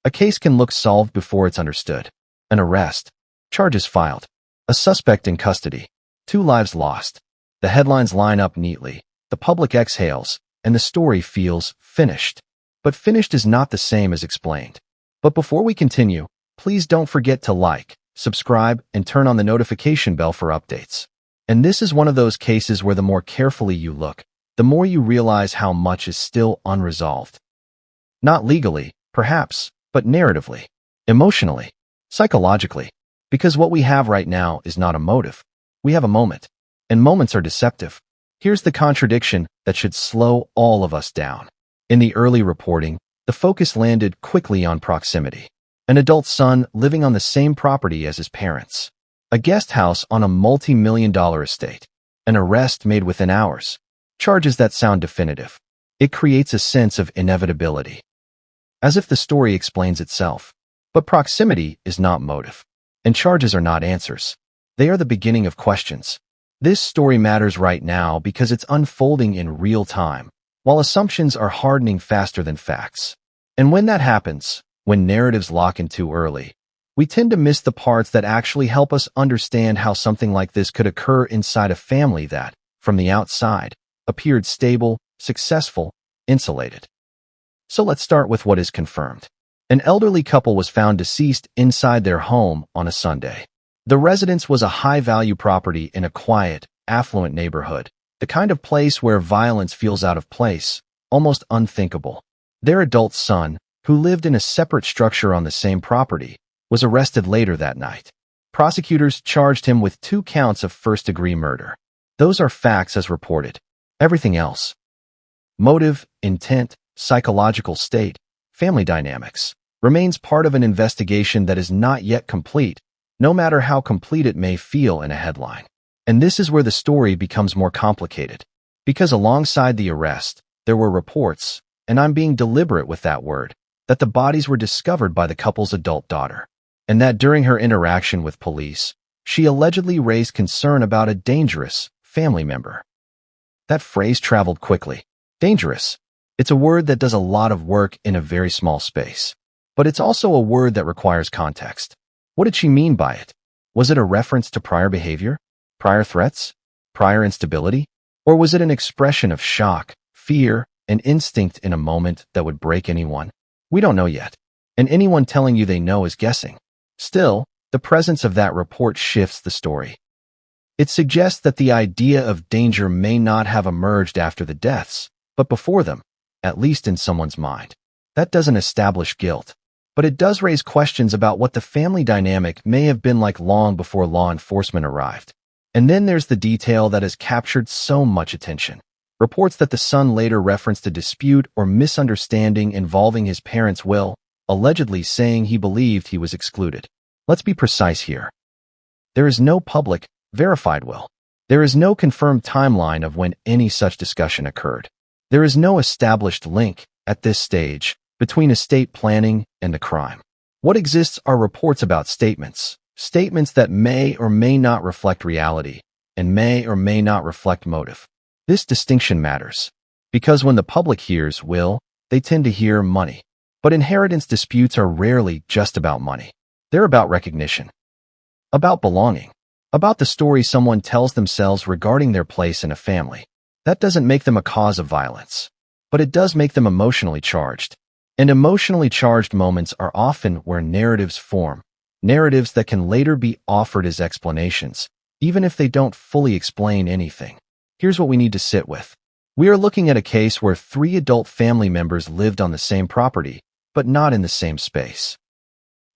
A case can look solved before it's understood. An arrest. Charges filed. A suspect in custody. 2 lives lost. The headlines line up neatly. The public exhales, and the story feels finished. But finished is not the same as explained. But before we continue, please don't forget to like, subscribe, and turn on the notification bell for updates. And this is one of those cases where the more carefully you look, the more you realize how much is still unresolved. Not legally, perhaps, but narratively, emotionally, psychologically. Because what we have right now is not a motive. We have a moment. And moments are deceptive. Here's the contradiction that should slow all of us down. In the early reporting, the focus landed quickly on proximity. An adult son living on the same property as his parents. A guest house on a multi-million-dollar estate. An arrest made within hours. Charges that sound definitive. It creates a sense of inevitability. As if the story explains itself. But proximity is not motive. And charges are not answers. They are the beginning of questions. This story matters right now because it's unfolding in real time, while assumptions are hardening faster than facts. And when that happens, when narratives lock in too early, we tend to miss the parts that actually help us understand how something like this could occur inside a family that, from the outside, appeared stable, successful, insulated. So let's start with what is confirmed. An elderly couple was found deceased inside their home on a Sunday. The residence was a high-value property in a quiet, affluent neighborhood, the kind of place where violence feels out of place, almost unthinkable. Their adult son, who lived in a separate structure on the same property, was arrested later that night. Prosecutors charged him with 2 counts of first-degree murder. Those are facts as reported. Everything else. Motive, intent, psychological state, family dynamics, remains part of an investigation that is not yet complete, no matter how complete it may feel in a headline. And this is where the story becomes more complicated. Because alongside the arrest, there were reports, and I'm being deliberate with that word, that the bodies were discovered by the couple's adult daughter, and that during her interaction with police, she allegedly raised concern about a dangerous family member. That phrase traveled quickly. Dangerous. It's a word that does a lot of work in a very small space. But it's also a word that requires context. What did she mean by it? Was it a reference to prior behavior? Prior threats? Prior instability? Or was it an expression of shock, fear, and instinct in a moment that would break anyone? We don't know yet. And anyone telling you they know is guessing. Still, the presence of that report shifts the story. It suggests that the idea of danger may not have emerged after the deaths, but before them, at least in someone's mind. That doesn't establish guilt. But it does raise questions about what the family dynamic may have been like long before law enforcement arrived. And then there's the detail that has captured so much attention. Reports that the son later referenced a dispute or misunderstanding involving his parents' will, allegedly saying he believed he was excluded. Let's be precise here. There is no public, verified will. There is no confirmed timeline of when any such discussion occurred. There is no established link, at this stage, between estate planning and the crime. What exists are reports about statements that may or may not reflect reality, and may or may not reflect motive. This distinction matters, because when the public hears will, they tend to hear money. But inheritance disputes are rarely just about money. They're about recognition, about belonging, about the story someone tells themselves regarding their place in a family. That doesn't make them a cause of violence, but it does make them emotionally charged. And emotionally charged moments are often where narratives form, narratives that can later be offered as explanations, even if they don't fully explain anything. Here's what we need to sit with. We are looking at a case where 3 adult family members lived on the same property, but not in the same space.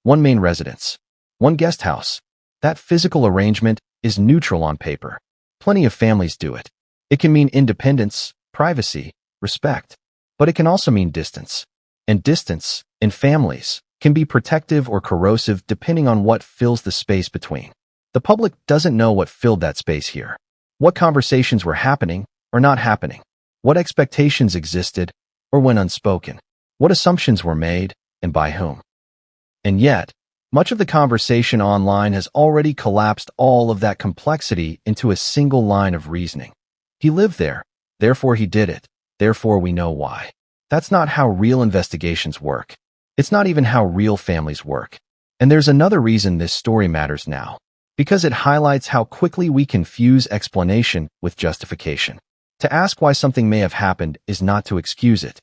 1 main residence, 1 guest house. That physical arrangement is neutral on paper. Plenty of families do it. It can mean independence, privacy, respect, but it can also mean distance. And distance, in families, can be protective or corrosive depending on what fills the space between. The public doesn't know what filled that space here. What conversations were happening or not happening. What expectations existed or went unspoken. What assumptions were made and by whom. And yet, much of the conversation online has already collapsed all of that complexity into a single line of reasoning. He lived there, therefore he did it, therefore we know why. That's not how real investigations work. It's not even how real families work. And there's another reason this story matters now. Because it highlights how quickly we confuse explanation with justification. To ask why something may have happened is not to excuse it.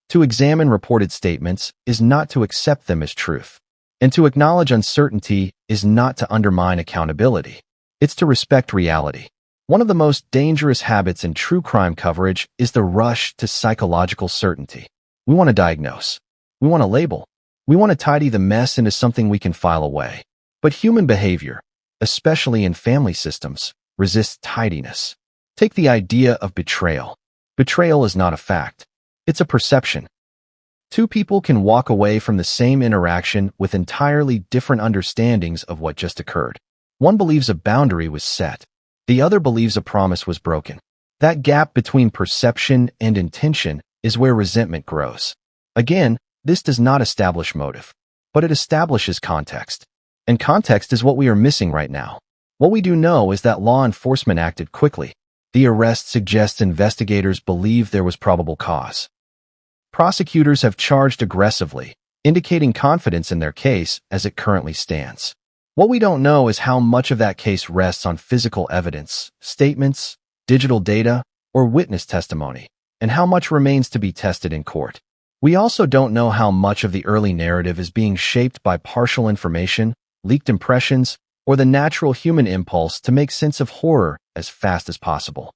To examine reported statements is not to accept them as truth. And to acknowledge uncertainty is not to undermine accountability. It's to respect reality. One of the most dangerous habits in true crime coverage is the rush to psychological certainty. We want to diagnose. We want to label. We want to tidy the mess into something we can file away. But human behavior, especially in family systems, resists tidiness. Take the idea of betrayal. Betrayal is not a fact. It's a perception. Two people can walk away from the same interaction with entirely different understandings of what just occurred. One believes a boundary was set. The other believes a promise was broken. That gap between perception and intention is where resentment grows. Again, this does not establish motive, but it establishes context. And context is what we are missing right now. What we do know is that law enforcement acted quickly. The arrest suggests investigators believe there was probable cause. Prosecutors have charged aggressively, indicating confidence in their case as it currently stands. What we don't know is how much of that case rests on physical evidence, statements, digital data, or witness testimony, and how much remains to be tested in court. We also don't know how much of the early narrative is being shaped by partial information, leaked impressions, or the natural human impulse to make sense of horror as fast as possible.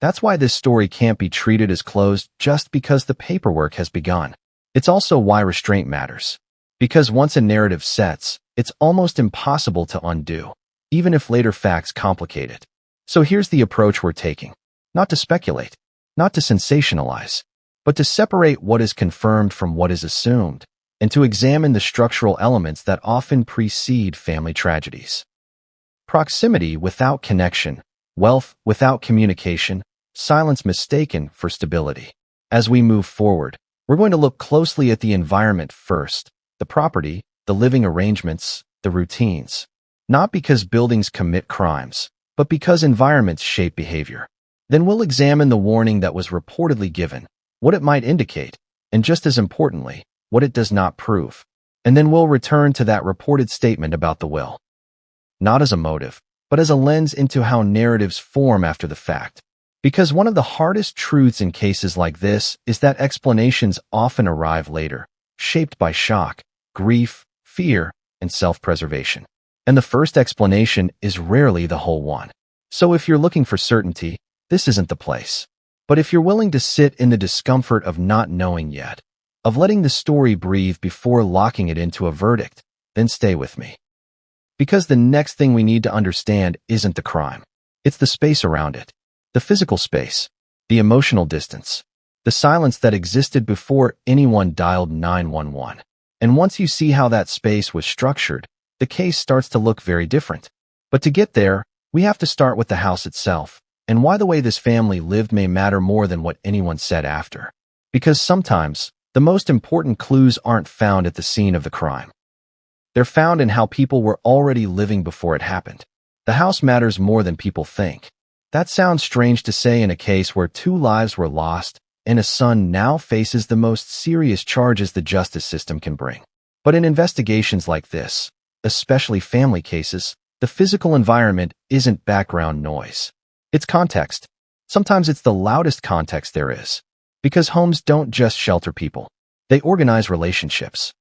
That's why this story can't be treated as closed just because the paperwork has begun. It's also why restraint matters. Because once a narrative sets, it's almost impossible to undo, even if later facts complicate it. So here's the approach we're taking. Not to speculate, not to sensationalize, but to separate what is confirmed from what is assumed, and to examine the structural elements that often precede family tragedies. Proximity without connection, wealth without communication, silence mistaken for stability. As we move forward, we're going to look closely at the environment first, the property, the living arrangements, the routines. Not because buildings commit crimes, but because environments shape behavior. Then we'll examine the warning that was reportedly given, what it might indicate, and just as importantly, what it does not prove. And then we'll return to that reported statement about the will. Not as a motive, but as a lens into how narratives form after the fact. Because one of the hardest truths in cases like this is that explanations often arrive later, shaped by shock, grief, fear, and self-preservation. And the first explanation is rarely the whole one. So if you're looking for certainty, this isn't the place. But if you're willing to sit in the discomfort of not knowing yet, of letting the story breathe before locking it into a verdict, then stay with me. Because the next thing we need to understand isn't the crime. It's the space around it. The physical space, the emotional distance, the silence that existed before anyone dialed 911. And once you see how that space was structured, the case starts to look very different. But to get there, we have to start with the house itself, and why the way this family lived may matter more than what anyone said after. Because sometimes, the most important clues aren't found at the scene of the crime. They're found in how people were already living before it happened. The house matters more than people think. That sounds strange to say in a case where 2 lives were lost, and a son now faces the most serious charges the justice system can bring. But in investigations like this, especially family cases, the physical environment isn't background noise. It's context. Sometimes it's the loudest context there is. Because homes don't just shelter people. They organize relationships.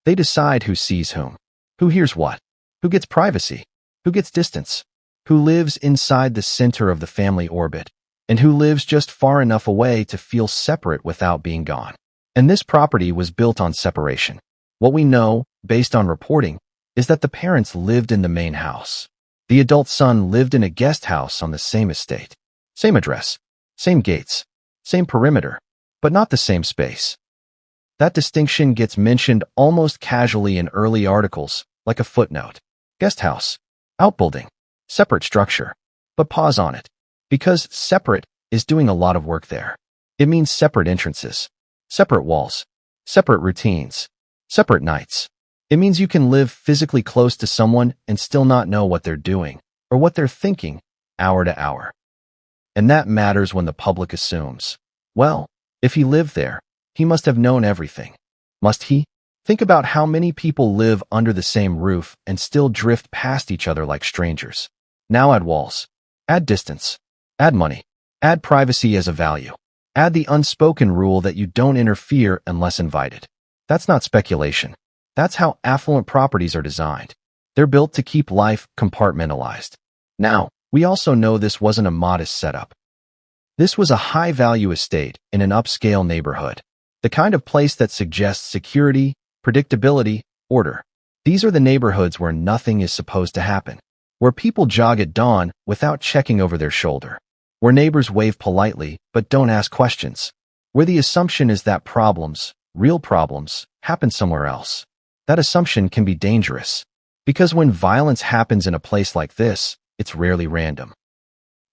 They decide who sees whom, who hears what, who gets privacy, who gets distance, who lives inside the center of the family orbit, and who lives just far enough away to feel separate without being gone. And this property was built on separation. What we know, based on reporting, is that the parents lived in the main house. The adult son lived in a guest house on the same estate. Same address, same gates, same perimeter, but not the same space. That distinction gets mentioned almost casually in early articles, like a footnote. Guest house, outbuilding, separate structure. But pause on it. Because separate is doing a lot of work there. It means separate entrances, separate walls, separate routines, separate nights. It means you can live physically close to someone and still not know what they're doing or what they're thinking hour to hour. And that matters when the public assumes, well, if he lived there, he must have known everything. Must he? Think about how many people live under the same roof and still drift past each other like strangers. Now add walls. Add distance. Add money. Add privacy as a value. Add the unspoken rule that you don't interfere unless invited. That's not speculation. That's how affluent properties are designed. They're built to keep life compartmentalized. Now, we also know this wasn't a modest setup. This was a high-value estate in an upscale neighborhood. The kind of place that suggests security, predictability, order. These are the neighborhoods where nothing is supposed to happen, where people jog at dawn without checking over their shoulder, where neighbors wave politely but don't ask questions, where the assumption is that problems, real problems, happen somewhere else. That assumption can be dangerous, because when violence happens in a place like this, it's rarely random.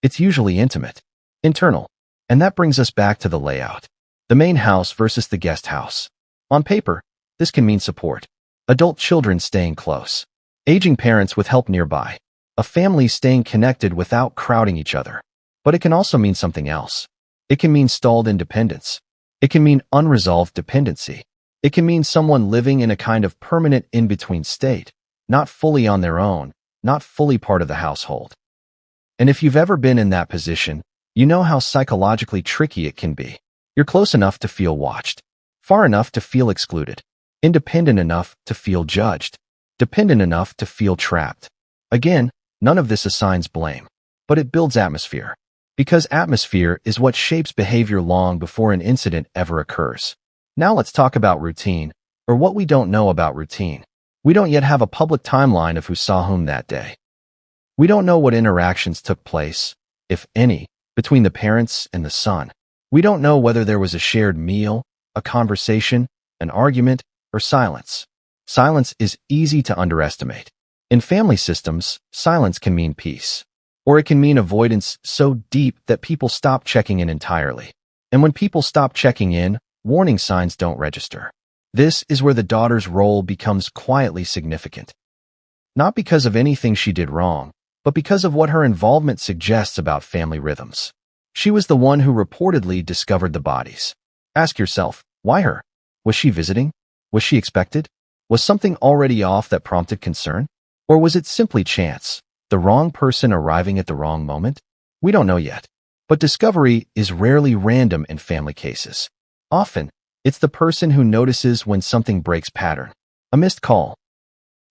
It's usually intimate, internal, and that brings us back to the layout. The main house versus the guest house. On paper, this can mean support. Adult children staying close. Aging parents with help nearby. A family staying connected without crowding each other. But it can also mean something else. It can mean stalled independence. It can mean unresolved dependency. It can mean someone living in a kind of permanent in-between state, not fully on their own, not fully part of the household. And if you've ever been in that position, you know how psychologically tricky it can be. You're close enough to feel watched, far enough to feel excluded, independent enough to feel judged, dependent enough to feel trapped. Again, none of this assigns blame, but it builds atmosphere. Because atmosphere is what shapes behavior long before an incident ever occurs. Now let's talk about routine, or what we don't know about routine. We don't yet have a public timeline of who saw whom that day. We don't know what interactions took place, if any, between the parents and the son. We don't know whether there was a shared meal, a conversation, an argument, or silence. Silence is easy to underestimate. In family systems, silence can mean peace. Or it can mean avoidance so deep that people stop checking in entirely. And when people stop checking in, warning signs don't register. This is where the daughter's role becomes quietly significant. Not because of anything she did wrong, but because of what her involvement suggests about family rhythms. She was the one who reportedly discovered the bodies. Ask yourself, why her? Was she visiting? Was she expected? Was something already off that prompted concern? Or was it simply chance? The wrong person arriving at the wrong moment? We don't know yet. But discovery is rarely random in family cases. Often, it's the person who notices when something breaks pattern. A missed call.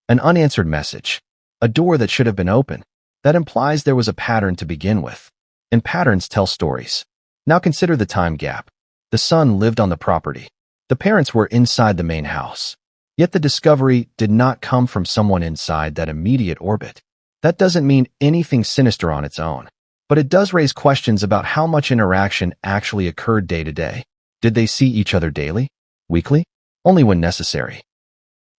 An unanswered message. A door that should have been open. That implies there was a pattern to begin with. And patterns tell stories. Now consider the time gap. The son lived on the property. The parents were inside the main house. Yet the discovery did not come from someone inside that immediate orbit. That doesn't mean anything sinister on its own, but it does raise questions about how much interaction actually occurred day to day. Did they see each other daily? Weekly? Only when necessary?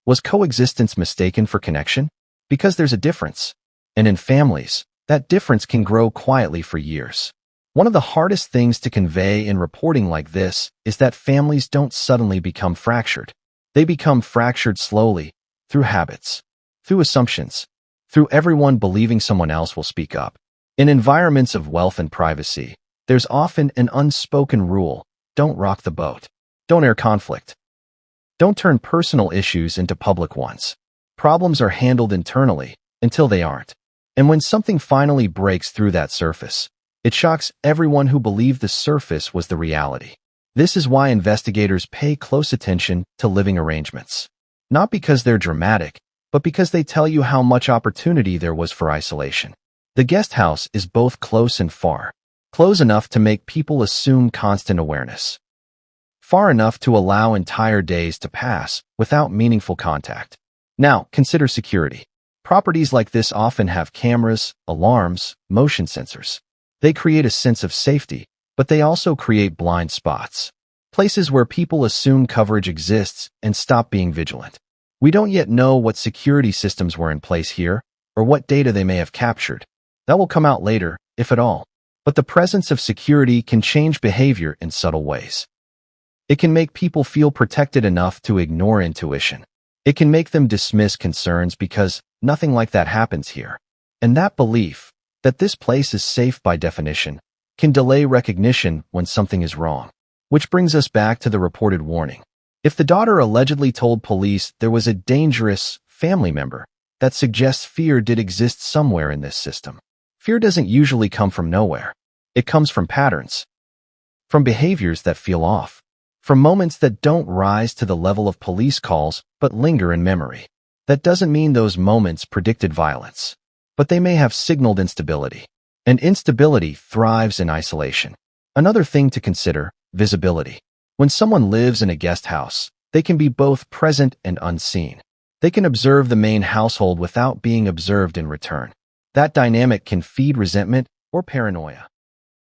Was coexistence mistaken for connection? Because there's a difference. And in families, that difference can grow quietly for years. One of the hardest things to convey in reporting like this is that families don't suddenly become fractured. They become fractured slowly, through habits, through assumptions, through everyone believing someone else will speak up. In environments of wealth and privacy, there's often an unspoken rule: don't rock the boat. Don't air conflict. Don't turn personal issues into public ones. Problems are handled internally until they aren't. And when something finally breaks through that surface, it shocks everyone who believed the surface was the reality. This is why investigators pay close attention to living arrangements. Not because they're dramatic, but because they tell you how much opportunity there was for isolation. The guest house is both close and far. Close enough to make people assume constant awareness. Far enough to allow entire days to pass without meaningful contact. Now, consider security. Properties like this often have cameras, alarms, motion sensors. They create a sense of safety, but they also create blind spots. Places where people assume coverage exists and stop being vigilant. We don't yet know what security systems were in place here, or what data they may have captured. That will come out later, if at all. But the presence of security can change behavior in subtle ways. It can make people feel protected enough to ignore intuition. It can make them dismiss concerns because nothing like that happens here. And that belief, that this place is safe by definition, can delay recognition when something is wrong. Which brings us back to the reported warning. If the daughter allegedly told police there was a dangerous family member, that suggests fear did exist somewhere in this system. Fear doesn't usually come from nowhere. It comes from patterns, from behaviors that feel off, from moments that don't rise to the level of police calls but linger in memory. That doesn't mean those moments predicted violence, but they may have signaled instability. And instability thrives in isolation. Another thing to consider, visibility. When someone lives in a guest house, they can be both present and unseen. They can observe the main household without being observed in return. That dynamic can feed resentment or paranoia.